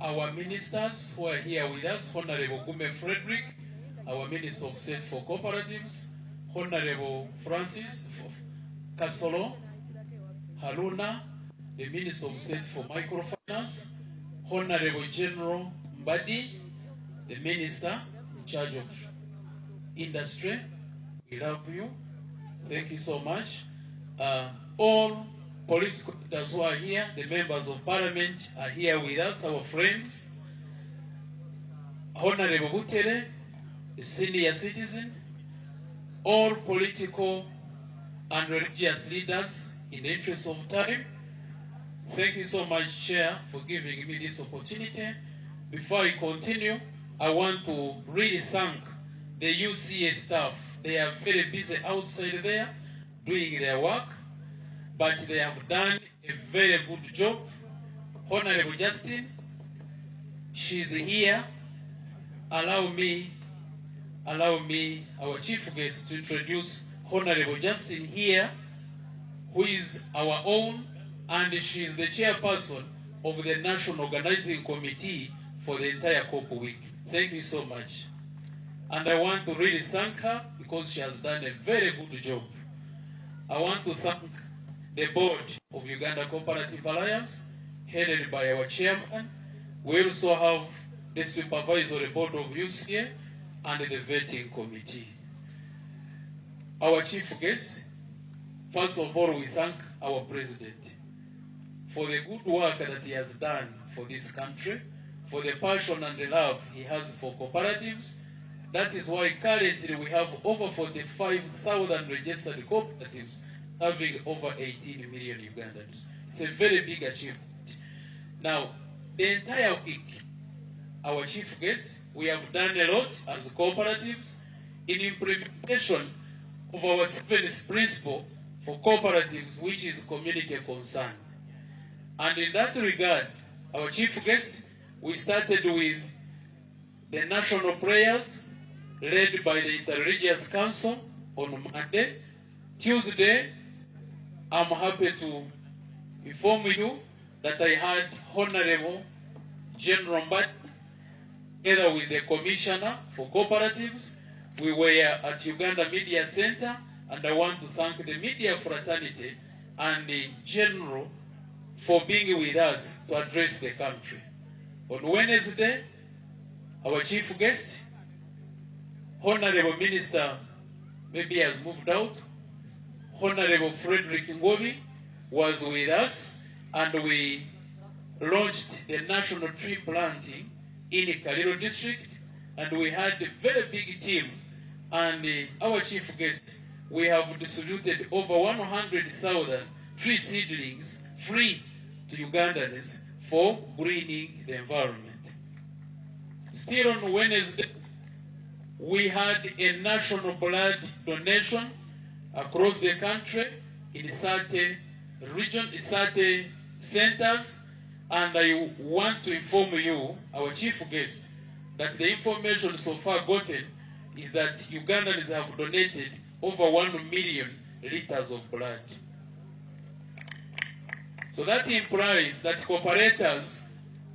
our ministers who are here with us, Honorable Gume Frederick, our Minister of State for Cooperatives, Honorable Francis Kasolo Haruna, the Minister of State for Microfinance, Honorable General Mbadi, the Minister in charge of Industry. We love you. Thank you so much. All political leaders who are here, the members of Parliament are here with us, our friends. Honorable Butere, a senior citizen, all political and religious leaders, in the interest of time. Thank you so much, Chair, for giving me this opportunity. Before I continue, I want to really thank the UCA staff. They are very busy outside there doing their work, but they have done a very good job. Honorable Justin, she's here. Allow me, our chief guest, to introduce Honorable Justin here, who is our own, and she is the chairperson of the National Organizing Committee for the entire COP week. Thank you so much. And I want to really thank her because she has done a very good job. I want to thank the board of Uganda Cooperative Alliance, headed by our chairman. We also have the supervisory board of UCA and the vetting committee. Our chief guest, first of all, we thank our president for the good work that he has done for this country, for the passion and the love he has for cooperatives. That is why currently we have over 45,000 registered cooperatives, having over 18 million Ugandans. It's a very big achievement. Now, the entire week, our chief guest, we have done a lot as cooperatives in implementation of our 7th principle for cooperatives, which is community concern. And in that regard, our chief guest, we started with the national prayers led by the Interreligious Council on Monday. Tuesday, I'm happy to inform you that I had Honorable General Mbadi, together with the Commissioner for Cooperatives. We were at Uganda Media Center, and I want to thank the media fraternity and the General for being with us to address the country. On Wednesday, our chief guest, Honorable Minister, maybe has moved out, Honorable Frederick Ngobi, was with us, and we launched the national tree planting in the Kaliro district, and we had a very big team. And our chief guest, we have distributed over 100,000 tree seedlings free to Ugandans for greening the environment. Still on Wednesday, we had a national blood donation across the country in 30 regions, 30 centers, and I want to inform you, our chief guest, that the information so far gotten is that Ugandans have donated over 1 million liters of blood. So that implies that cooperators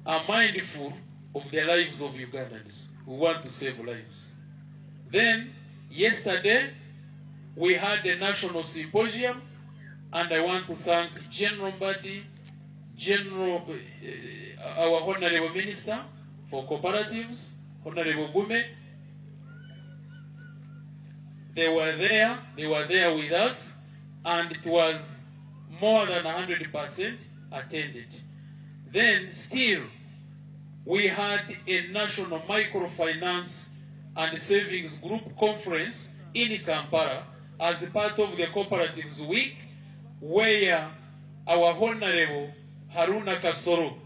are mindful of the lives of Ugandans who want to save lives. Then, yesterday, we had a national symposium, and I want to thank General Mbadi, our Honorable Minister for Cooperatives, Honorable Gume. They were there with us, and it was more than 100% attended. Then still, we had a national microfinance and savings group conference in Kampala as part of the Cooperatives Week, where our Honorable Haruna Kasoro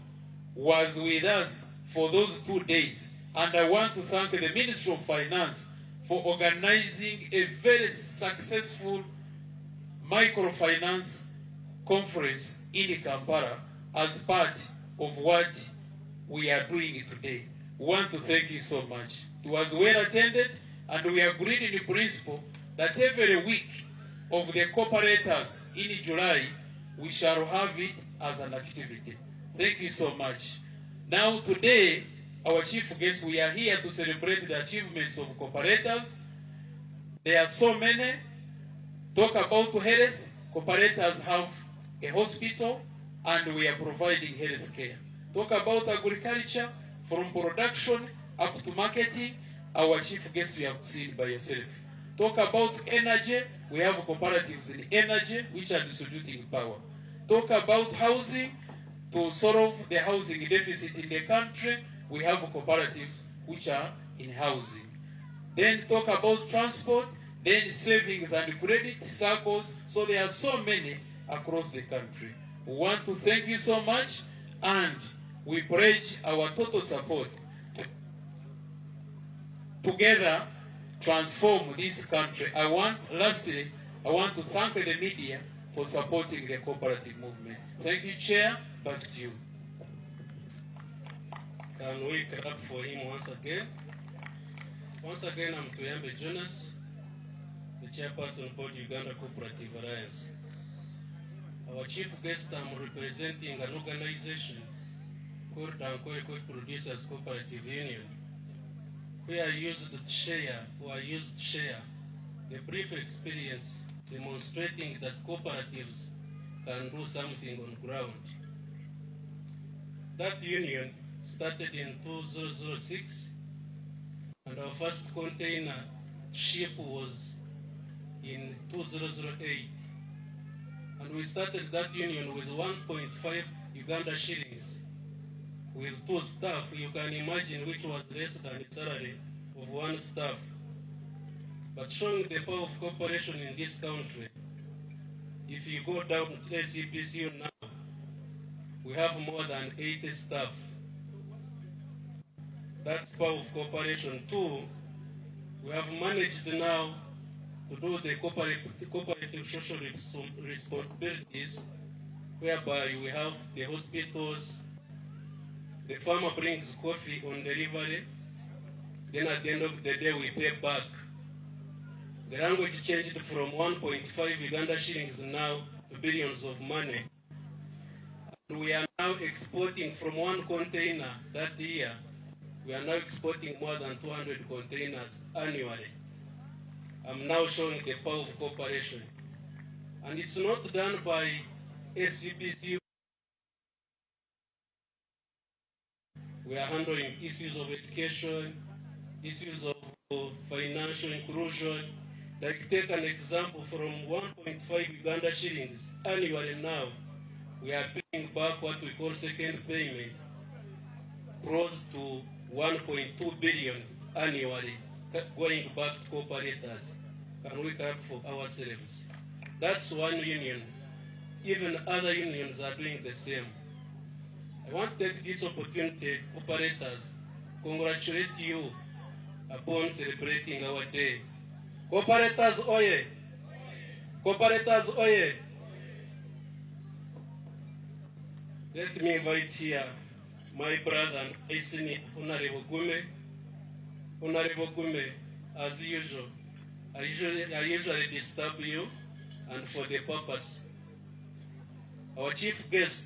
was with us for those 2 days. And I want to thank the Ministry of Finance for organizing a very successful microfinance conference in Kampala as part of what we are doing today. We want to thank you so much. It was well attended, and we agreed in principle that every week of the cooperators in July, we shall have it as an activity. Thank you so much. Now today, our chief guest, we are here to celebrate the achievements of cooperators. There are so many. Talk about health. Cooperators have a hospital and we are providing health care. Talk about agriculture, from production up to marketing. Our chief guest you have seen by yourself. Talk about energy. We have cooperatives in energy which are distributing power. Talk about housing. To solve the housing deficit in the country, we have cooperatives which are in housing. Then talk about transport, then savings and credit circles. So there are so many across the country. We want to thank you so much, and we pledge our total support to together transform this country. Lastly, I want to thank the media for supporting the cooperative movement. Thank you, Chair. Back to you. Can we clap for him once again? Once again, I'm Tuyambe Jonas, the chairperson for the Uganda Cooperative Alliance. Our chief guest, I'm representing an organization called Dankoe Coast Producers Cooperative Union, where I used to share the brief experience demonstrating that cooperatives can do something on ground. That union started in 2006, and our first container ship was in 2008. And we started that union with 1.5 Uganda shillings with 2 staff. You can imagine which was less than the salary of 1 staff. But showing the power of cooperation in this country, if you go down to SCPCU now, we have more than 80 staff. That's power of cooperation. 2, we have managed now to do the cooperative social responsibilities, whereby we have the hospitals, the farmer brings coffee on delivery, then at the end of the day we pay back. The language changed from 1.5 Uganda shillings now to billions of money. And we are now exporting from 1 container that year. We are now exporting more than 200 containers annually. I'm now showing the power of cooperation. And it's not done by SCPC. We are handling issues of education, issues of financial inclusion. Like take an example from 1.5 Uganda shillings annually now, we are paying back what we call second payment, close to 1.2 billion annually, going back to cooperators. Can we clap for ourselves? That's one union. Even other unions are doing the same. I want to take this opportunity, cooperators, congratulate you upon celebrating our day. Cooperators oye! Cooperators oye! Let me invite here my brother and my senior, Honorable Gume. Honorable Gume, as usual, I usually disturb you, and for the purpose. Our chief guest,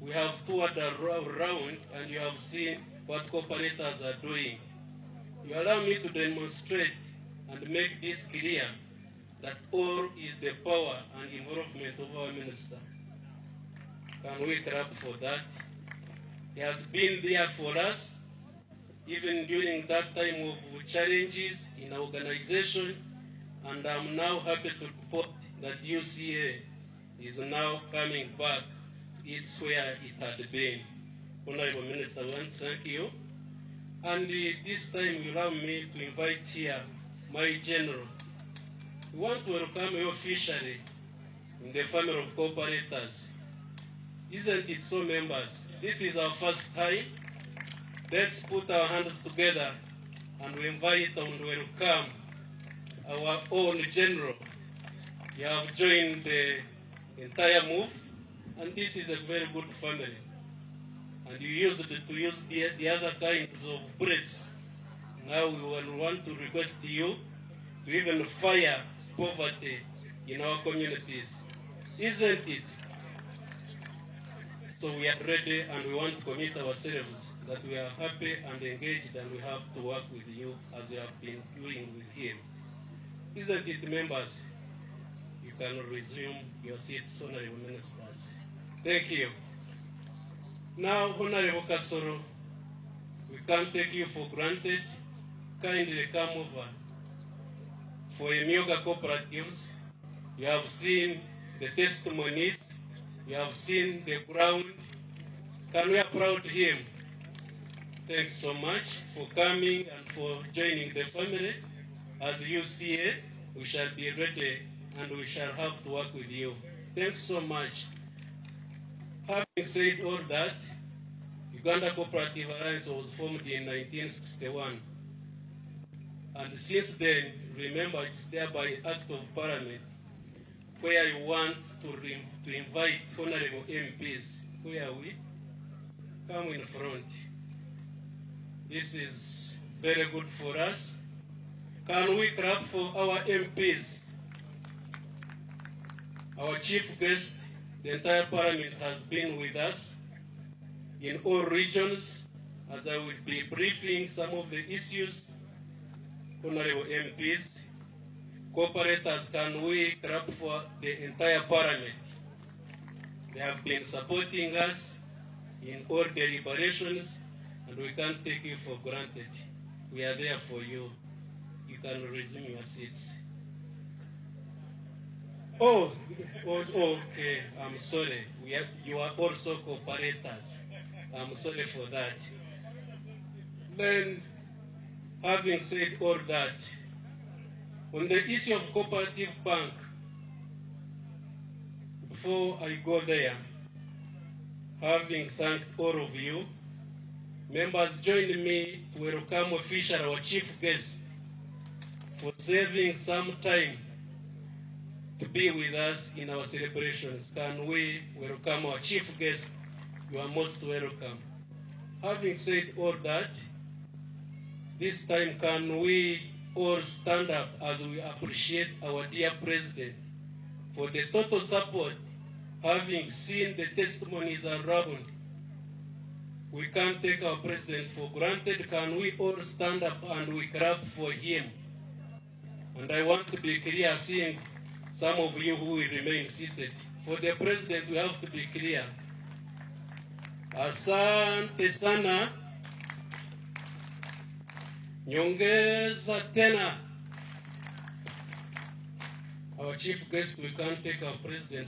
we have toured around and you have seen what cooperators are doing. You allow me to demonstrate and make this clear that all is the power and involvement of our minister. Can we clap for that? He has been there for us, even during that time of challenges in our organization, and I'm now happy to report that UCA is now coming back. It's where it had been. Honorable Minister, I want to thank you. And this time you allow me to invite here my general. We want to welcome you officially in the family of cooperators. Isn't it so, members? This is our first time. Let's put our hands together and we invite and welcome our own general. You have joined the entire move, and this is a very good family. And you used to use the other kinds of bullets. Now we will want to request you to even fire poverty in our communities. Isn't it? So we are ready and we want to commit ourselves that we are happy and engaged and we have to work with you as we have been doing with him. Isn't it, members? You can resume your seats, Honorable Ministers. Thank you. Now, Honorable Kasoro, we can't take you for granted. Kindly come over. For Emyoga cooperatives, you have seen the testimonies, you have seen the ground. Can we applaud him? Thanks so much for coming and for joining the family. As you see it, we shall be ready and we shall have to work with you. Thanks so much. Having said all that, Uganda Cooperative Alliance was formed in 1961. And since then, remember, it's there by Act of Parliament, where you want to invite honorable MPs. Where are we? Come in front. This is very good for us. Can we clap for our MPs? Our chief guest, the entire Parliament has been with us in all regions, as I will be briefing some of the issues. Honorable MPs, cooperators, can we clap for the entire Parliament? They have been supporting us in all deliberations, and we can't take you for granted. We are there for you. You can resume your seats. Oh, okay, I'm sorry. You are also cooperators. I'm sorry for that. Then, having said all that, on the issue of cooperative bank, before I go there, having thanked all of you, members, join me to welcome officially our chief guest for saving some time to be with us in our celebrations. Can we welcome our chief guest? You are most welcome. Having said all that, this time can we all stand up as we appreciate our dear President for the total support. Having seen the testimonies around, we can't take our President for granted. Can we all stand up and we clap for him? And I want to be clear, seeing some of you who will remain seated. For the President, we have to be clear. Asante sana. Nyongeza tena. Our chief guest, we can't take our President